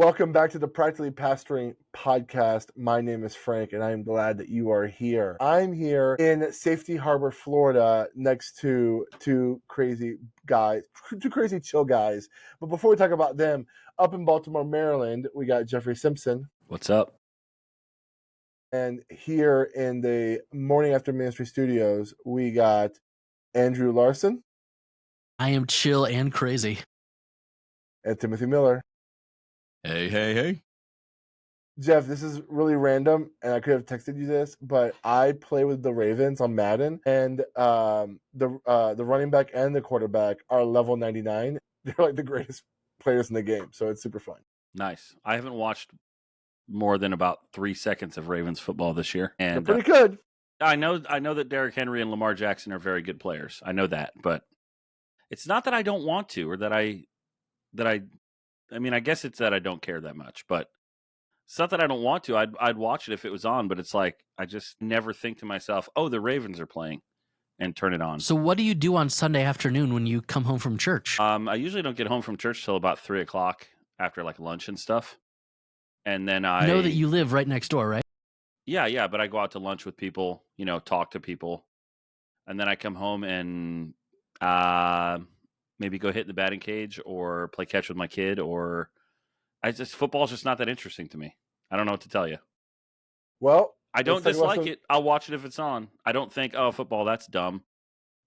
Welcome back to the Practically Pastoring Podcast. My name is Frank, and I'm glad that you are here. I'm here in Safety Harbor, Florida, next to two crazy chill guys. But before we talk about them, up in Baltimore, Maryland, we got Jeffrey Simpson. What's up? And here in the Morning After Ministry Studios, we got Andrew Larson. I am chill and crazy. And Timothy Miller. Hey. Jeff, this is really random, and I could have texted you this, but I play with the Ravens on Madden, and the running back and the quarterback are level 99. They're like the greatest players in the game, so it's super fun. Nice. I haven't watched more than about 3 seconds of Ravens football this year, and they're pretty good. I know that Derrick Henry and Lamar Jackson are very good players. I know that, but it's not that I don't want to, or that I mean, I guess it's that I don't care that much, but it's not that I don't want to. I'd watch it if it was on, but it's like I just never think to myself, "Oh, the Ravens are playing," and turn it on. So what do you do on Sunday afternoon when you come home from church? I usually don't get home from church till about 3:00 after like lunch and stuff, and then I know that you live right next door, right? Yeah, but I go out to lunch with people, talk to people, and then I come home and maybe go hit the batting cage or play catch with my kid, or football's just not that interesting to me. I don't know what to tell you. Well, I don't dislike it. I'll watch it if it's on. I don't think, oh, football, that's dumb.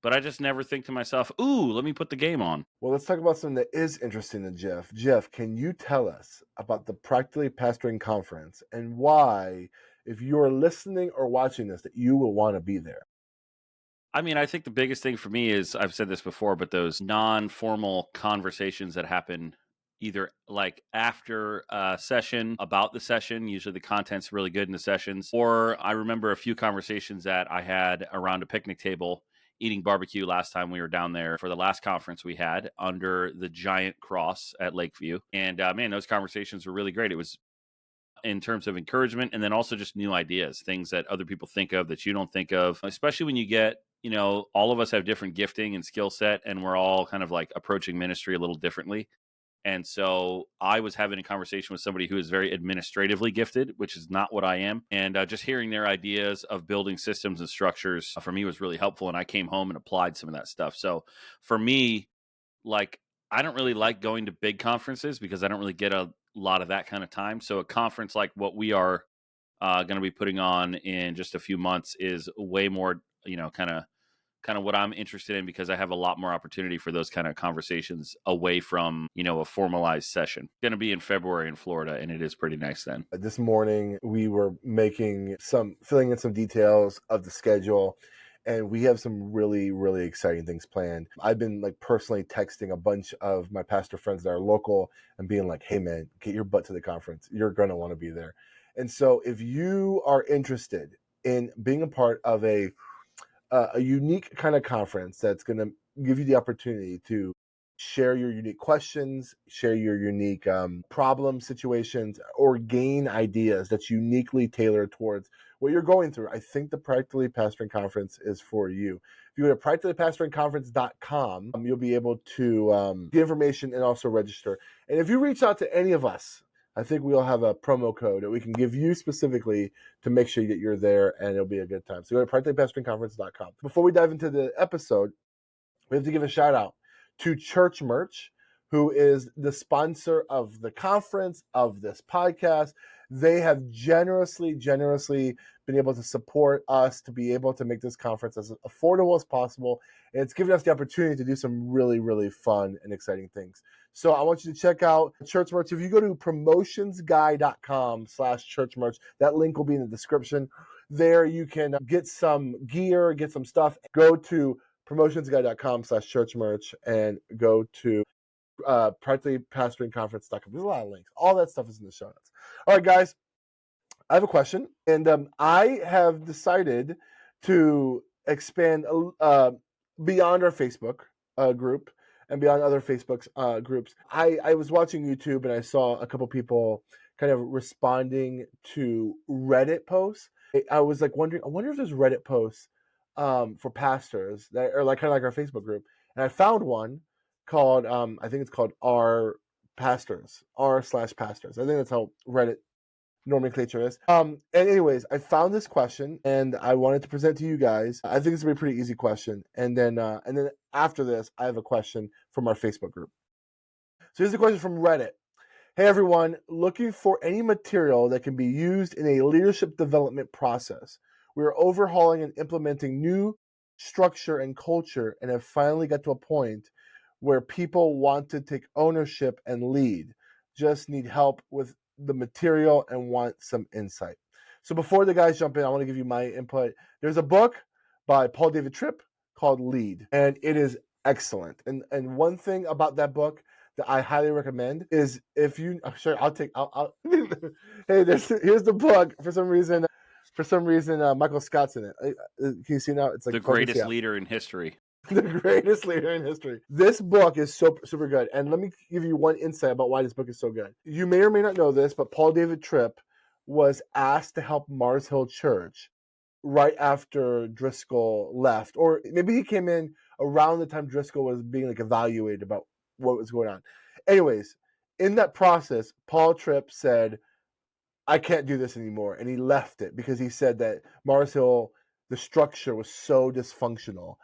But I just never think to myself, ooh, let me put the game on. Well, let's talk about something that is interesting to Jeff. Jeff, can you tell us about the Practically Pastoring Conference and why, if you're listening or watching this, that you will want to be there? I mean, I think the biggest thing for me is, I've said this before, but those non-formal conversations that happen either like after a session, about the session, usually the content's really good in the sessions, or I remember a few conversations that I had around a picnic table eating barbecue last time we were down there for the last conference we had under the giant cross at Lakeview. And man, those conversations were really great. It was in terms of encouragement, and then also just new ideas, things that other people think of that you don't think of, especially when you get, all of us have different gifting and skill set, and we're all kind of like approaching ministry a little differently. And so I was having a conversation with somebody who is very administratively gifted, which is not what I am. And just hearing their ideas of building systems and structures for me was really helpful. And I came home and applied some of that stuff. So for me, like, I don't really like going to big conferences because I don't really get a lot of that kind of time. So a conference like what we are going to be putting on in just a few months is way more, kind of what I'm interested in, because I have a lot more opportunity for those kind of conversations away from, a formalized session. Going to be in February in Florida, and it is pretty nice then. This morning, we were filling in some details of the schedule, and we have some really, really exciting things planned. I've been like personally texting a bunch of my pastor friends that are local and being like, hey man, get your butt to the conference. You're going to want to be there. And so if you are interested in being a part of a unique kind of conference that's going to give you the opportunity to share your unique questions, share your unique problem situations, or gain ideas that's uniquely tailored towards what you're going through, I think the Practically Pastoring Conference is for you. If you go to practicallypastoringconference.com, you'll be able to get information and also register. And if you reach out to any of us, I think we'll have a promo code that we can give you specifically to make sure that you're there, and it'll be a good time. So go to practicallypastoringconference.com. Before we dive into the episode, we have to give a shout out to Church Merch, who is the sponsor of the conference, of this podcast. They have generously been able to support us to be able to make this conference as affordable as possible. And it's given us the opportunity to do some really, really fun and exciting things. So I want you to check out Church Merch. If you go to promotionsguy.com/church merch, that link will be in the description. There you can get some gear, get some stuff. Go to promotionsguy.com/church merch and go to practicallypastoringconference.com. There's a lot of links. All that stuff is in the show notes. All right, guys, I have a question, and I have decided to expand beyond our Facebook group and beyond other Facebook groups. I was watching YouTube, and I saw a couple people kind of responding to Reddit posts. I was like wondering, I wonder if there's Reddit posts for pastors that are like kind of like our Facebook group. And I found one called, I think it's called Our pastors, r/pastors. I think that's how Reddit nomenclature is. And anyways, I found this question and I wanted to present to you guys. I think it's gonna be a pretty easy question. And then after this, I have a question from our Facebook group. So here's a question from Reddit. Hey everyone, looking for any material that can be used in a leadership development process. We are overhauling and implementing new structure and culture and have finally got to a point where people want to take ownership and lead. Just need help with the material and want some insight. So before the guys jump in, I want to give you my input. There's a book by Paul David Tripp called Lead, and it is excellent. And one thing about that book that I highly recommend is if you sure I'll hey, here's the book. For some reason Michael Scott's in it. Can you see now? It's like the greatest leader in history. The greatest leader in history. This book is so super good. And let me give you one insight about why this book is so good. You may or may not know this, but Paul David Tripp was asked to help Mars Hill Church right after Driscoll left, or maybe he came in around the time Driscoll was being like evaluated about what was going on. Anyways, in that process, Paul Tripp said, I can't do this anymore. And he left it because he said that Mars Hill, the structure was so dysfunctional.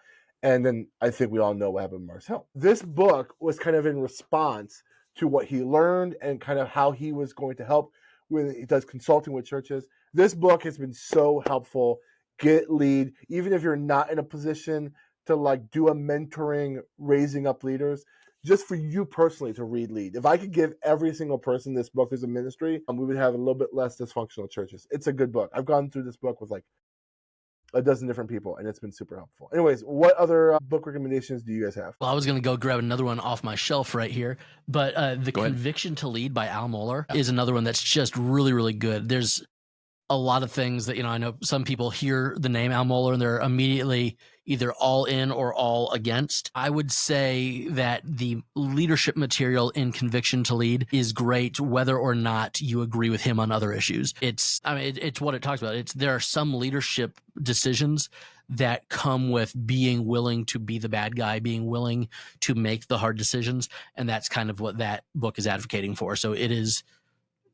And then I think we all know what happened to Mars Hill. This book was kind of in response to what he learned and kind of how he was going to help when he does consulting with churches. This book has been so helpful. Get Lead, even if you're not in a position to like do a mentoring, raising up leaders, just for you personally to read Lead. If I could give every single person this book as a ministry, we would have a little bit less dysfunctional churches. It's a good book. I've gone through this book with like a dozen different people, and it's been super helpful. Anyways, what other book recommendations do you guys have? Well, I was going to go grab another one off my shelf right here, but The Conviction to Lead by Al Mohler is another one that's just really, really good. There's a lot of things that, I know some people hear the name Al Mohler and they're immediately either all in or all against. I would say that the leadership material in Conviction to Lead is great, whether or not you agree with him on other issues. It's what it talks about. There are some leadership decisions that come with being willing to be the bad guy, being willing to make the hard decisions. And that's kind of what that book is advocating for. So it is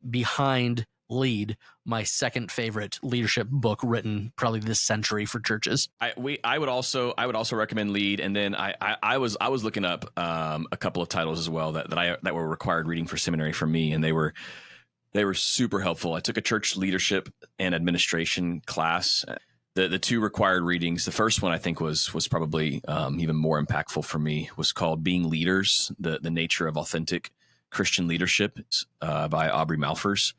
behind Lead, my second favorite leadership book written probably this century for churches. I would also recommend Lead, and then I was looking up a couple of titles as well that were required reading for seminary for me, and they were super helpful. I took a church leadership and administration class. The two required readings, the first one I think was probably even more impactful for me, was called Being Leaders: The Nature of Authentic Christian Leadership by Aubrey Malphurs.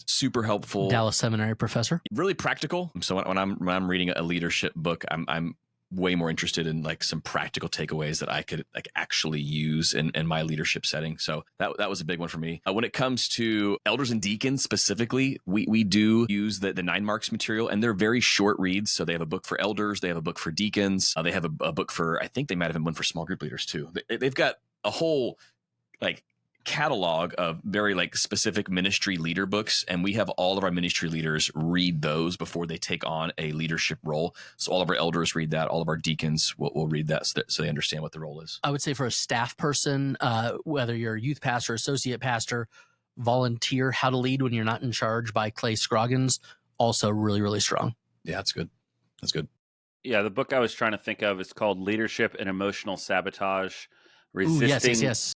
Super helpful. Dallas Seminary professor. Really practical. So when I'm reading a leadership book, I'm way more interested in like some practical takeaways that I could like actually use in my leadership setting. So that was a big one for me. When it comes to elders and deacons specifically, we do use the 9 Marks material, and they're very short reads. So they have a book for elders, they have a book for deacons, they have a book for, I think they might have one for small group leaders too. They've got a whole like catalog of very like specific ministry leader books, and we have all of our ministry leaders read those before they take on a leadership role. So all of our elders read that, all of our deacons will read that so they understand what the role is. I would say for a staff person, whether you're a youth pastor, associate pastor, volunteer, How to Lead When You're Not in Charge by Clay Scroggins, also really, really strong. Yeah, that's good. Yeah, the book I was trying to think of is called Leadership and Emotional Sabotage: Resisting yes.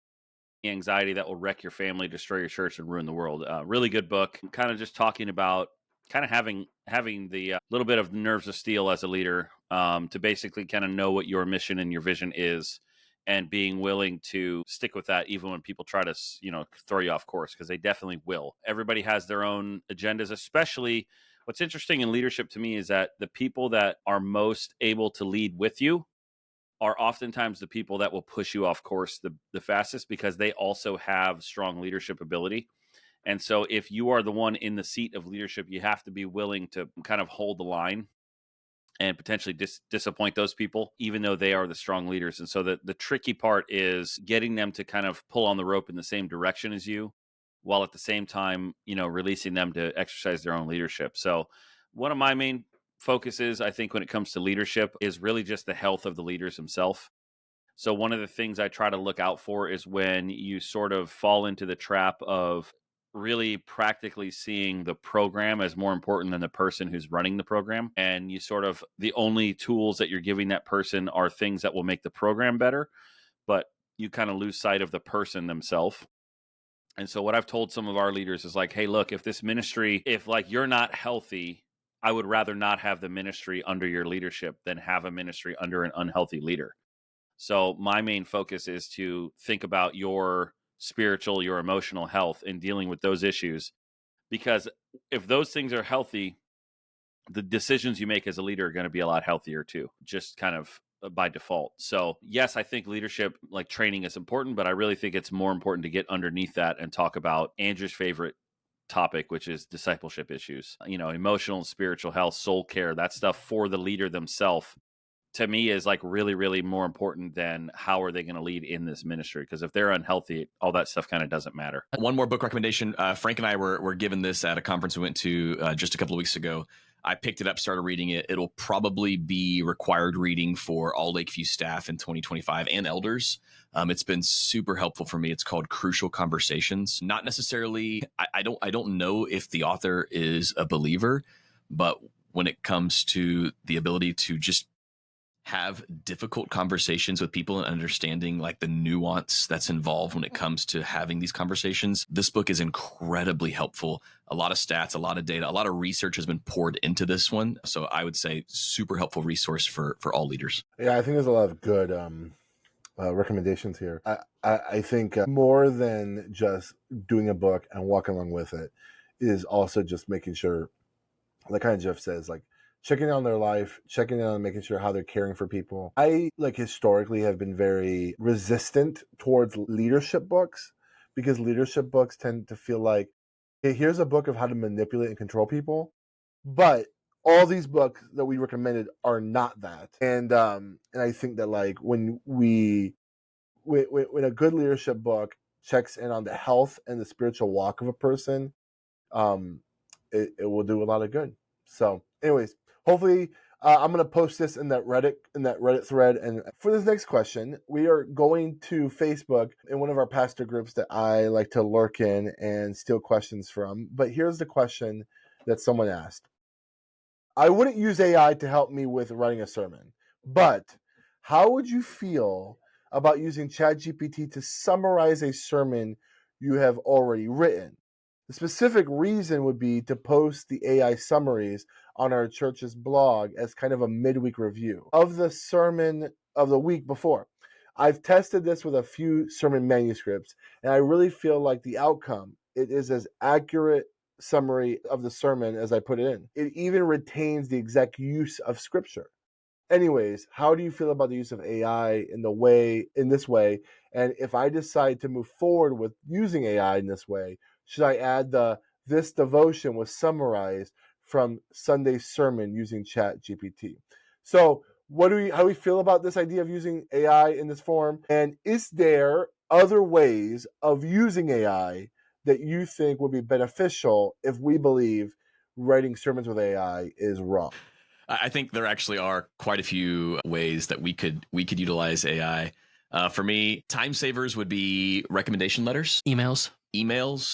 Anxiety That Will Wreck Your Family, Destroy Your Church, and Ruin the World. Really good book. Kind of just talking about kind of having the little bit of nerves of steel as a leader, to basically kind of know what your mission and your vision is, and being willing to stick with that even when people try to throw you off course, because they definitely will. Everybody has their own agendas. Especially what's interesting in leadership to me is that the people that are most able to lead with you are oftentimes the people that will push you off course the fastest, because they also have strong leadership ability. And so if you are the one in the seat of leadership, you have to be willing to kind of hold the line and potentially disappoint those people, even though they are the strong leaders. And so the tricky part is getting them to kind of pull on the rope in the same direction as you, while at the same time, releasing them to exercise their own leadership. So one of my main focuses, I think, when it comes to leadership is really just the health of the leaders themselves. So one of the things I try to look out for is when you sort of fall into the trap of really practically seeing the program as more important than the person who's running the program. And you sort of, the only tools that you're giving that person are things that will make the program better, but you kind of lose sight of the person themselves. And so what I've told some of our leaders is like, hey, look, if this ministry, if like you're not healthy, I would rather not have the ministry under your leadership than have a ministry under an unhealthy leader. So my main focus is to think about your spiritual, your emotional health and dealing with those issues. Because if those things are healthy, the decisions you make as a leader are going to be a lot healthier too, just kind of by default. So yes, I think leadership like training is important, but I really think it's more important to get underneath that and talk about Andrew's favorite topic, which is discipleship issues, emotional and spiritual health, soul care, that stuff for the leader themselves. To me is like really, really more important than how are they going to lead in this ministry? Because if they're unhealthy, all that stuff kind of doesn't matter. One more book recommendation. Frank and I were given this at a conference we went to just a couple of weeks ago. I picked it up, started reading it. It'll probably be required reading for all Lakeview staff in 2025 and elders. It's been super helpful for me. It's called Crucial Conversations. Not necessarily, I don't know if the author is a believer, but when it comes to the ability to just have difficult conversations with people and understanding like the nuance that's involved when it comes to having these conversations, this book is incredibly helpful. A lot of stats, a lot of data, a lot of research has been poured into this one. So I would say super helpful resource for all leaders. Yeah, I think there's a lot of good recommendations here. I think more than just doing a book and walking along with it is also just making sure, like kind of Jeff says, like checking on their life, checking on making sure how they're caring for people. I like historically have been very resistant towards leadership books because leadership books tend to feel like, hey, here's a book of how to manipulate and control people. But all these books that we recommended are not that. And I think that like when a good leadership book checks in on the health and the spiritual walk of a person, it will do a lot of good. So anyways, hopefully I'm going to post this in that Reddit thread. And for this next question, we are going to Facebook in one of our pastor groups that I like to lurk in and steal questions from. But here's the question that someone asked. I wouldn't use AI to help me with writing a sermon, but how would you feel about using ChatGPT to summarize a sermon you have already written? The specific reason would be to post the AI summaries on our church's blog as kind of a midweek review of the sermon of the week before. I've tested this with a few sermon manuscripts, and I really feel like the outcome, it is as accurate summary of the sermon as I put it in. It even retains the exact use of scripture. Anyways, how do you feel about the use of AI in this way? And if I decide to move forward with using AI in this way, should I add this devotion was summarized from Sunday's sermon using ChatGPT? So how do we feel about this idea of using AI in this form? And is there other ways of using AI that you think would be beneficial if we believe writing sermons with AI is wrong? I think there actually are quite a few ways that we could utilize AI. For me, time savers would be recommendation letters, Emails.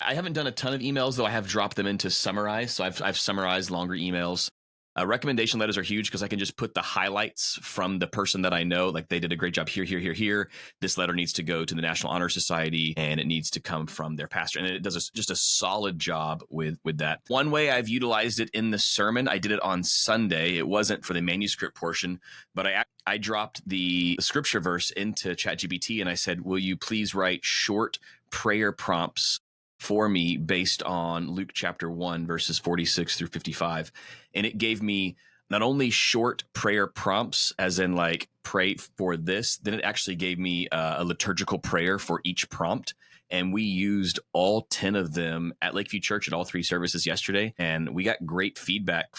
I haven't done a ton of emails, though I have dropped them into summarize. So I've summarized longer emails. Recommendation letters are huge because I can just put the highlights from the person that I know, like they did a great job here. This letter needs to go to the National Honor Society and it needs to come from their pastor. And it does just a solid job with that. One way I've utilized it in the sermon, I did it on Sunday. It wasn't for the manuscript portion, but I dropped the scripture verse into ChatGPT and I said, will you please write short prayer prompts for me based on Luke chapter 1, verses 46 through 55. And it gave me not only short prayer prompts, as in like pray for this, then it actually gave me a liturgical prayer for each prompt. And we used all 10 of them at Lakeview Church at all 3 services yesterday. And we got great feedback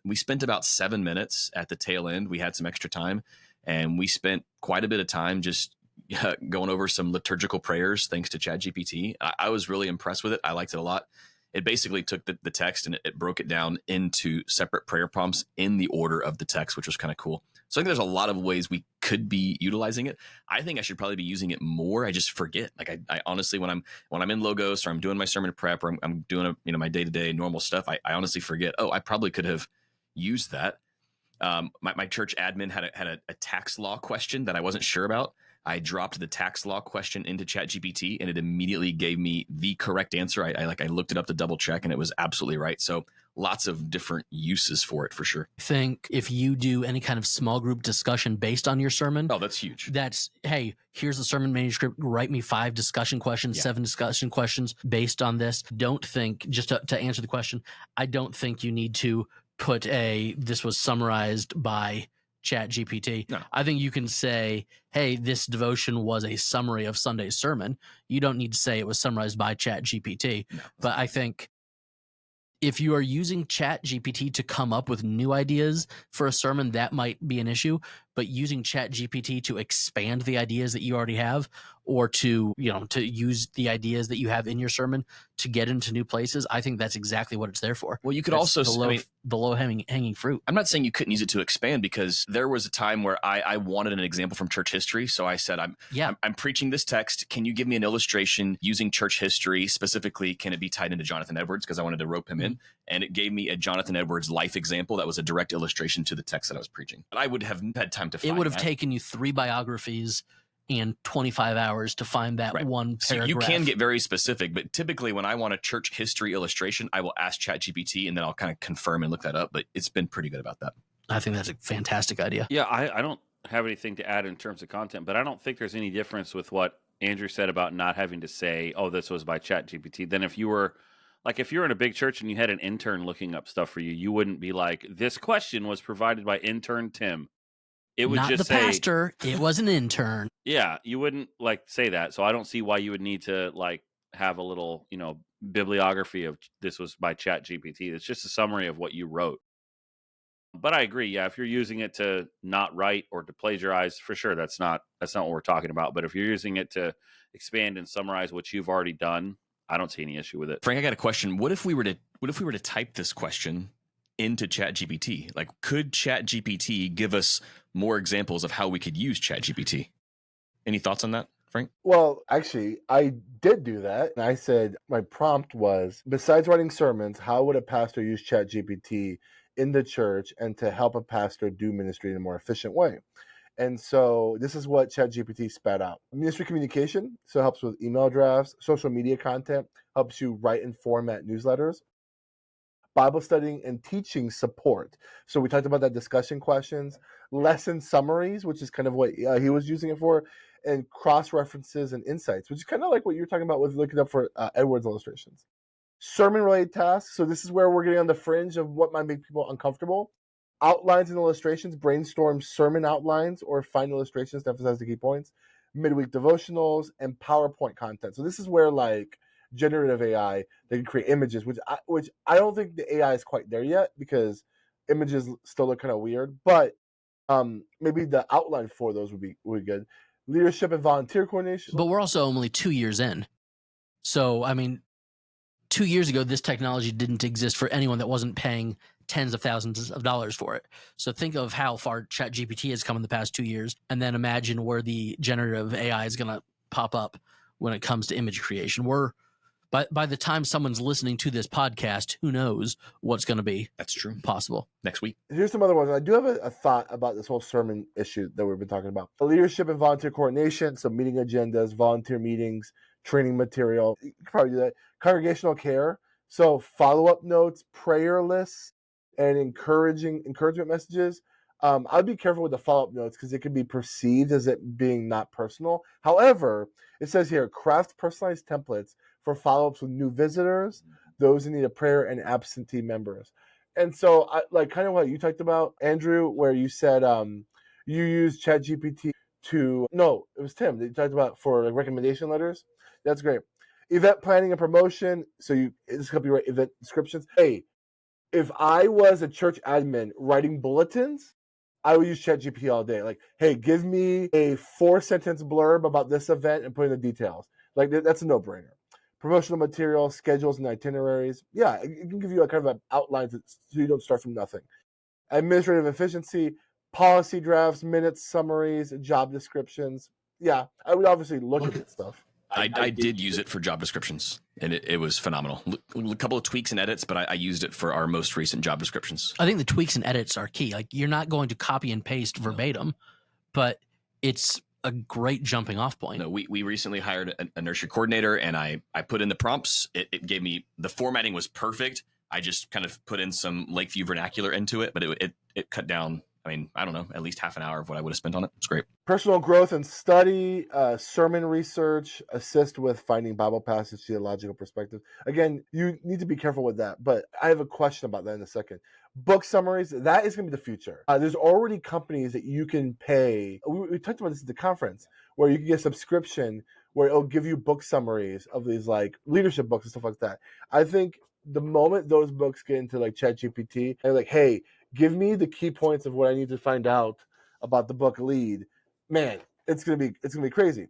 we spent about 7 minutes at the tail end. We had some extra time and we spent quite a bit of time just going over some liturgical prayers thanks to ChatGPT. I was really impressed with it. I liked it a lot. it basically took the text and it broke it down into separate prayer prompts in the order of the text, which was kind of cool. So I think there's a lot of ways we could be utilizing it. I think I should probably be using it more. I just forget. Like I honestly, when I'm in Logos or I'm doing my sermon prep or I'm doing my day-to-day normal stuff, I honestly forget, oh, I probably could have used that. My church admin had a tax law question that I wasn't sure about. I dropped the tax law question into ChatGPT and it immediately gave me the correct answer. I looked it up to double check and it was absolutely right. So lots of different uses for it for sure. I think if you do any kind of small group discussion based on your sermon, oh, that's huge. That's, hey, here's the sermon manuscript. Write me 5 discussion questions, 7 discussion questions based on this. Don't think, just to answer the question, I don't think you need to put this was summarized by ChatGPT. No. I think you can say, hey, this devotion was a summary of Sunday's sermon. You don't need to say it was summarized by ChatGPT. No. But I think if you are using ChatGPT to come up with new ideas for a sermon, that might be an issue. But using ChatGPT to expand the ideas that you already have, or to use the ideas that you have in your sermon to get into new places, I think that's exactly what it's there for. Well, you could also the low hanging fruit. I'm not saying you couldn't use it to expand, because there was a time where I wanted an example from church history. So I said, I'm preaching this text. Can you give me an illustration using church history? Specifically, can it be tied into Jonathan Edwards? Because I wanted to rope him in. And it gave me a Jonathan Edwards life example that was a direct illustration to the text that I was preaching. But I would have had time to find it. Would have taken you 3 biographies and 25 hours to find that one paragraph. So you can get very specific, but typically when I want a church history illustration, I will ask ChatGPT and then I'll kind of confirm and look that up. But it's been pretty good about that. I think that's a fantastic idea. Yeah, I don't have anything to add in terms of content, but I don't think there's any difference with what Andrew said about not having to say, oh, this was by ChatGPT. Then if you're in a big church and you had an intern looking up stuff for you, you wouldn't be like, this question was provided by intern Tim. It would not just the say, pastor. It was an intern. Yeah, you wouldn't say that. So I don't see why you would need to have a little, bibliography of this was by ChatGPT. It's just a summary of what you wrote. But I agree. Yeah, if you're using it to not write or to plagiarize, for sure, that's not what we're talking about. But if you're using it to expand and summarize what you've already done, I don't see any issue with it. Frank, I got a question. What if we were to type this question into ChatGPT? Like, could ChatGPT give us more examples of how we could use ChatGPT? Any thoughts on that, Frank? Well, actually, I did do that. And I said, my prompt was, besides writing sermons, how would a pastor use ChatGPT in the church and to help a pastor do ministry in a more efficient way? And so this is what ChatGPT spat out. Ministry communication, so it helps with email drafts. Social media content helps you write and format newsletters. Bible studying and teaching support. So we talked about that, discussion questions, lesson summaries, which is kind of what he was using it for, and cross references and insights, which is kind of like what you were talking about with looking up for Edwards illustrations. Sermon related tasks. So this is where we're getting on the fringe of what might make people uncomfortable. Outlines and illustrations, brainstorm sermon outlines or find illustrations to emphasize the key points. Midweek devotionals and PowerPoint content. So this is where generative AI, they can create images, which I don't think the AI is quite there yet because images still look kind of weird. But maybe the outline for those would be good. Leadership and volunteer coordination. But we're also only 2 years in. So, 2 years ago, this technology didn't exist for anyone that wasn't paying tens of thousands of dollars for it. So think of how far ChatGPT has come in the past 2 years, and then imagine where the generative AI is going to pop up when it comes to image creation. By the time someone's listening to this podcast, who knows what's going to be possible next week. Here's some other ones. I do have a thought about this whole sermon issue that we've been talking about. Leadership and volunteer coordination, so meeting agendas, volunteer meetings, training material. You can probably do that. Congregational care, so follow-up notes, prayer lists, and encouragement messages. I'd be careful with the follow-up notes because it could be perceived as it being not personal. However, it says here, craft personalized templates for follow-ups with new visitors, those in need of prayer, and absentee members. And so, kind of what you talked about, Andrew, where you said you use ChatGPT it was Tim that you talked about for recommendation letters. That's great. Event planning and promotion. So this could be right, event descriptions. Hey, if I was a church admin writing bulletins, I would use ChatGPT all day. Like, hey, give me a 4-sentence blurb about this event and put in the details. Like, that's a no-brainer. promotional material, schedules, and itineraries. Yeah, it can give you a kind of an outline so you don't start from nothing. Administrative efficiency, policy drafts, minutes, summaries, job descriptions. Yeah, I would obviously look at that stuff. I did use it for job descriptions, and it was phenomenal. A couple of tweaks and edits, but I used it for our most recent job descriptions. I think the tweaks and edits are key. Like, you're not going to copy and paste verbatim, but it's a great jumping off point. No, we recently hired a nursery coordinator, and I put in the prompts. It gave me, the formatting was perfect. I just kind of put in some Lakeview vernacular into it, but it cut down, I mean, I don't know, at least half an hour of what I would have spent on it. It's great. Personal growth and study, sermon research, assist with finding Bible passage theological perspective. Again, you need to be careful with that, but I have a question about that in a second. Book summaries, that is going to be the future. There's already companies that you can pay. We talked about this at the conference, where you can get a subscription where it'll give you book summaries of these like leadership books and stuff like that. I think the moment those books get into like ChatGPT and like, hey, give me the key points of what I need to find out about the book Lead, man, it's gonna be crazy.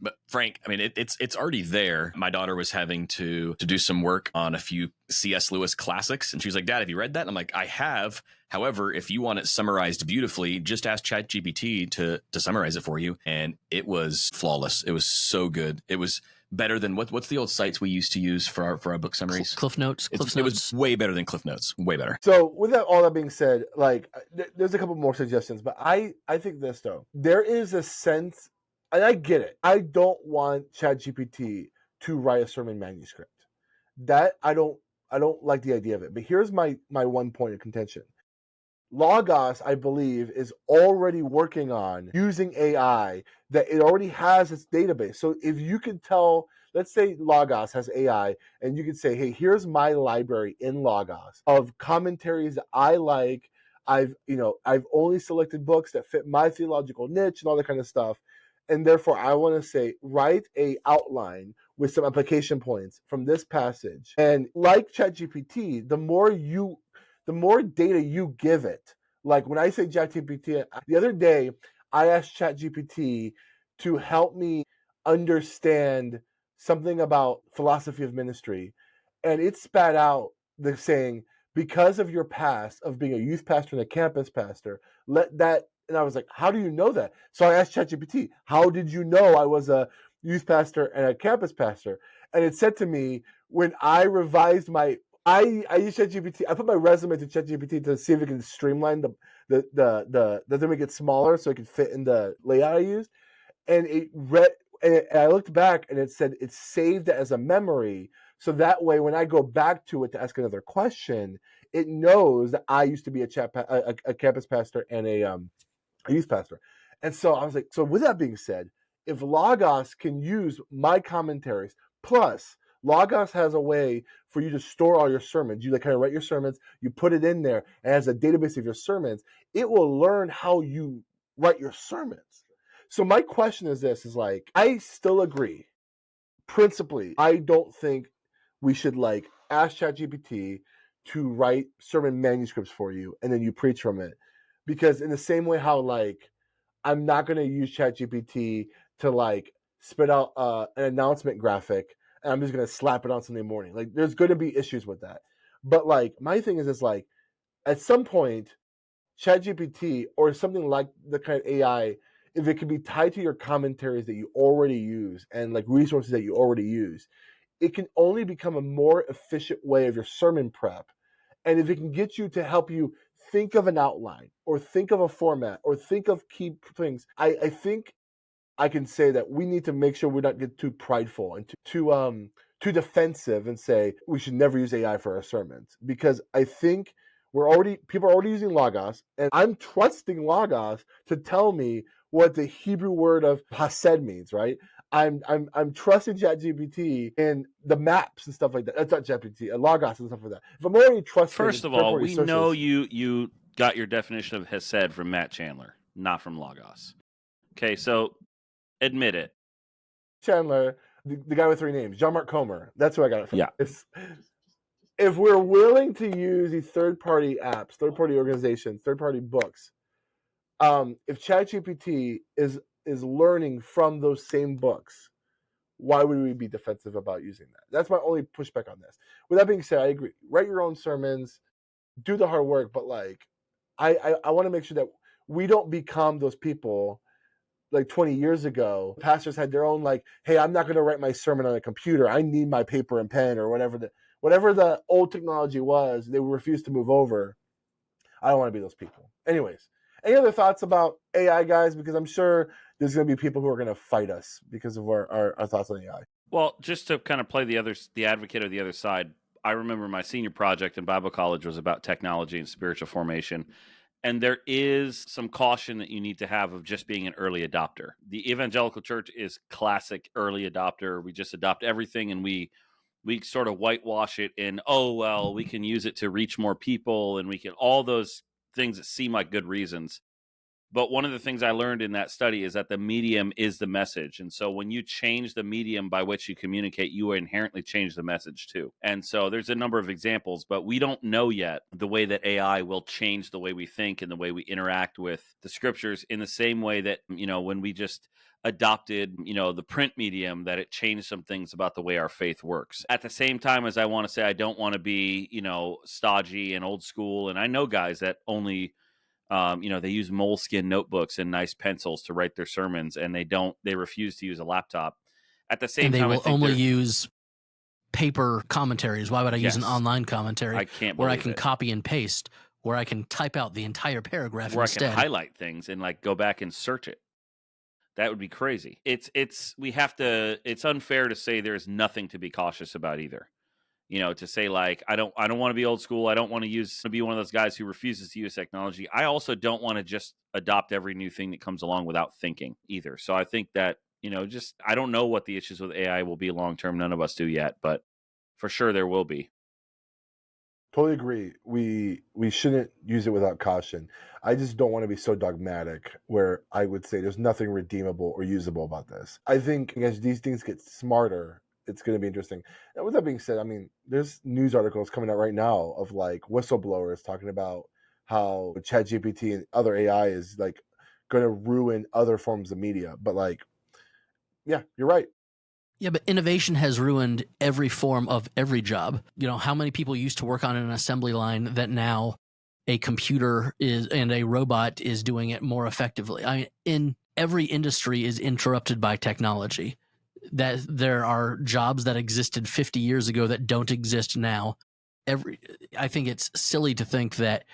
But Frank, I mean, it's already there. My daughter was having to do some work on a few C.S. Lewis classics, and she was like, "Dad, have you read that?" And I'm like, "I have. However, if you want it summarized beautifully, just ask ChatGPT to summarize it for you." And it was flawless. It was so good. It was better than what's the old sites we used to use for our book summaries? Cliff Notes. It was way better than Cliff Notes. Way better. So with all that being said, like there's a couple more suggestions, but I think this though, there is a sense, and I get it. I don't want ChatGPT to write a sermon manuscript. That I don't like the idea of it. But here's my one point of contention. Logos, I believe, is already working on using AI, that it already has its database. So if you could tell, let's say Logos has AI, and you could say, hey, here's my library in Logos of commentaries that I like. I've only selected books that fit my theological niche and all that kind of stuff. And therefore, I want to say, write a outline with some application points from this passage. And like ChatGPT, the more data you give it, like when I say ChatGPT, the other day I asked ChatGPT to help me understand something about philosophy of ministry, and it spat out the saying, because of your past of being a youth pastor and a campus pastor, let that. And I was like, how do you know that? So I asked ChatGPT, how did you know I was a youth pastor and a campus pastor? And it said to me, when I revised I use ChatGPT. I put my resume to ChatGPT to see if it can streamline to make it smaller so it can fit in the layout I used. And and I looked back and it said it's saved as a memory. So that way, when I go back to it to ask another question, it knows that I used to be a campus pastor and a youth pastor. And so I was like, so with that being said, if Logos can use my commentaries, plus Logos has a way for you to store all your sermons. You like kind of write your sermons, you put it in there, and as a database of your sermons, it will learn how you write your sermons. So my question is this, is like, I still agree. Principally, I don't think we should like ask ChatGPT to write sermon manuscripts for you and then you preach from it. Because in the same way how like I'm not going to use ChatGPT to like spit out an announcement graphic and I'm just going to slap it on Sunday morning. Like there's going to be issues with that. But like my thing is like at some point ChatGPT or something like the kind of AI, if it can be tied to your commentaries that you already use and like resources that you already use, it can only become a more efficient way of your sermon prep. And if it can get you to help you think of an outline or think of a format or think of key things, I think I can say that we need to make sure we don't get too prideful and too defensive and say we should never use AI for our sermons, because I think people are already using Logos, and I'm trusting Logos to tell me what the Hebrew word of Hased means, right? I'm trusting ChatGPT in the maps and stuff like that. That's not ChatGPT, Logos and stuff like that. If I'm already trusting, first of all, we know you got your definition of Hesed from Matt Chandler, not from Logos. Okay, so admit it. Chandler, the guy with 3 names, Jean-Marc Comer. That's who I got it from. Yeah. If we're willing to use these third-party apps, third-party organizations, third-party books, if ChatGPT is learning from those same books, why would we be defensive about using that? That's my only pushback on this. With that being said, I agree. Write your own sermons, do the hard work, but like, I want to make sure that we don't become those people like 20 years ago. Pastors had their own like, hey, I'm not going to write my sermon on a computer. I need my paper and pen or whatever the old technology was. They refused to move over. I don't want to be those people. Anyways, any other thoughts about AI, guys? Because I'm sure there's going to be people who are going to fight us because of our thoughts on AI. Well, just to kind of play the advocate of the other side, I remember my senior project in Bible college was about technology and spiritual formation. And there is some caution that you need to have of just being an early adopter. The evangelical church is classic early adopter. We just adopt everything and we sort of whitewash it in, oh, well, we can use it to reach more people and we can all those things that seem like good reasons. But one of the things I learned in that study is that the medium is the message. And so when you change the medium by which you communicate, you inherently change the message too. And so there's a number of examples, but we don't know yet the way that AI will change the way we think and the way we interact with the scriptures in the same way that, when we just adopted, the print medium, that it changed some things about the way our faith works. At the same time as I want to say, I don't want to be, stodgy and old school. And I know guys that only they use moleskin notebooks and nice pencils to write their sermons, and they refuse to use a laptop. At the same and they time, will only use paper commentaries. Why would I use an online commentary I can't where I believe can it. copy and paste, where I can type out the entire paragraph where instead? I can highlight things and like go back and search it. That would be crazy. It's unfair to say there's nothing to be cautious about either. To say like, I don't want to be old school. I don't want to be one of those guys who refuses to use technology. I also don't want to just adopt every new thing that comes along without thinking either. So I think that, I don't know what the issues with AI will be long term. None of us do yet, but for sure there will be. Totally agree. We shouldn't use it without caution. I just don't want to be so dogmatic where I would say there's nothing redeemable or usable about this. I think as these things get smarter, it's going to be interesting. And with that being said, I mean, there's news articles coming out right now of like whistleblowers talking about how ChatGPT and other AI is like going to ruin other forms of media. But like, yeah, you're right. Yeah, but innovation has ruined every form of every job. How many people used to work on an assembly line that now a computer and a robot is doing it more effectively? In every industry is interrupted by technology. That there are jobs that existed 50 years ago that don't exist now. I think it's silly to think that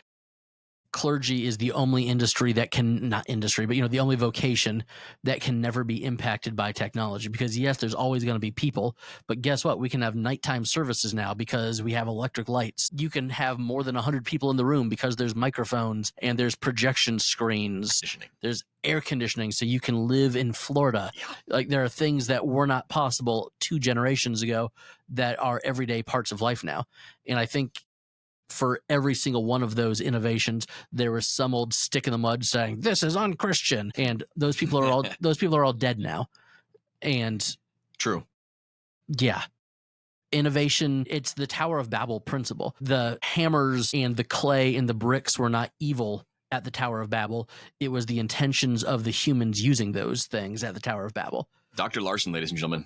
clergy is the only industry that can not industry, but the only vocation that can never be impacted by technology. Because yes, there's always going to be people, but guess what? We can have nighttime services now because we have electric lights. You can have more than 100 people in the room because there's microphones and there's projection screens. There's air conditioning, so you can live in Florida. Yeah. Like there are things that were not possible 2 generations ago that are everyday parts of life now. And I think for every single one of those innovations, there was some old stick in the mud saying this is unchristian, and those people are all dead now. And true, yeah, innovation, it's the Tower of Babel principle. The hammers and the clay and the bricks were not evil at the Tower of Babel. It was the intentions of the humans using those things at the Tower of Babel. Dr. Larson, ladies and gentlemen.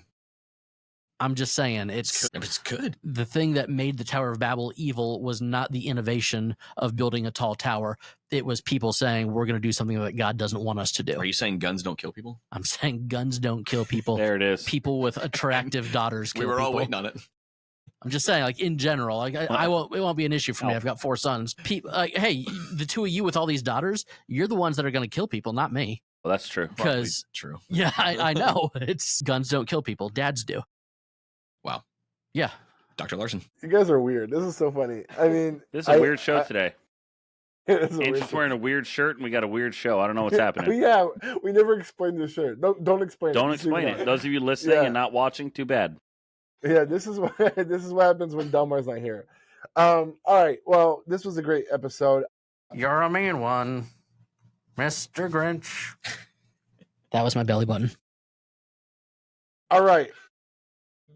I'm just saying, it's good. The thing that made the Tower of Babel evil was not the innovation of building a tall tower. It was people saying, we're going to do something that God doesn't want us to do. Are you saying guns don't kill people? I'm saying guns don't kill people. There it is. People with attractive daughters kill people. We were all waiting on it. I'm just saying, like in general, like it won't be an issue for me. I've got 4 sons. Hey, the 2 of you with all these daughters, you're the ones that are going to kill people, not me. Well, that's true. Because true. Yeah, I know. It's guns don't kill people. Dads do. Wow. Yeah. Dr. Larson. You guys are weird. This is so funny. I mean, this is a weird show today. Andrew's wearing a weird shirt and we got a weird show. I don't know what's happening. Yeah, we never explained the shirt. Don't explain it. Don't explain it. Those of you listening and not watching, too bad. Yeah, this is what happens when Delmar's not here. All right. Well, this was a great episode. You're a mean one, Mr. Grinch. That was my belly button. All right.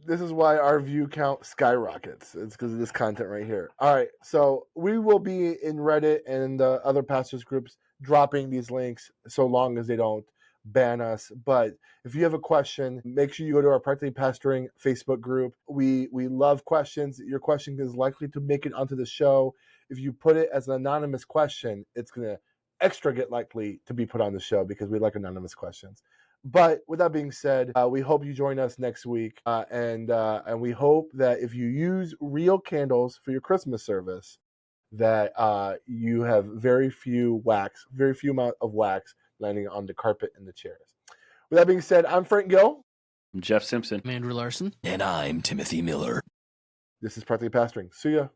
This is why our view count skyrockets. It's because of this content right here. All right. So we will be in Reddit and other pastors groups dropping these links so long as they don't ban us. But if you have a question, make sure you go to our Practically Pastoring Facebook group. We love questions. Your question is likely to make it onto the show. If you put it as an anonymous question, it's going to extra get likely to be put on the show because we like anonymous questions. But with that being said, we hope you join us next week. And we hope that if you use real candles for your Christmas service, that you have very few amount of wax landing on the carpet and the chairs. With that being said, I'm Frank Gill. I'm Jeff Simpson. I'm Andrew Larson. And I'm Timothy Miller. This is Practically Pastoring. See ya.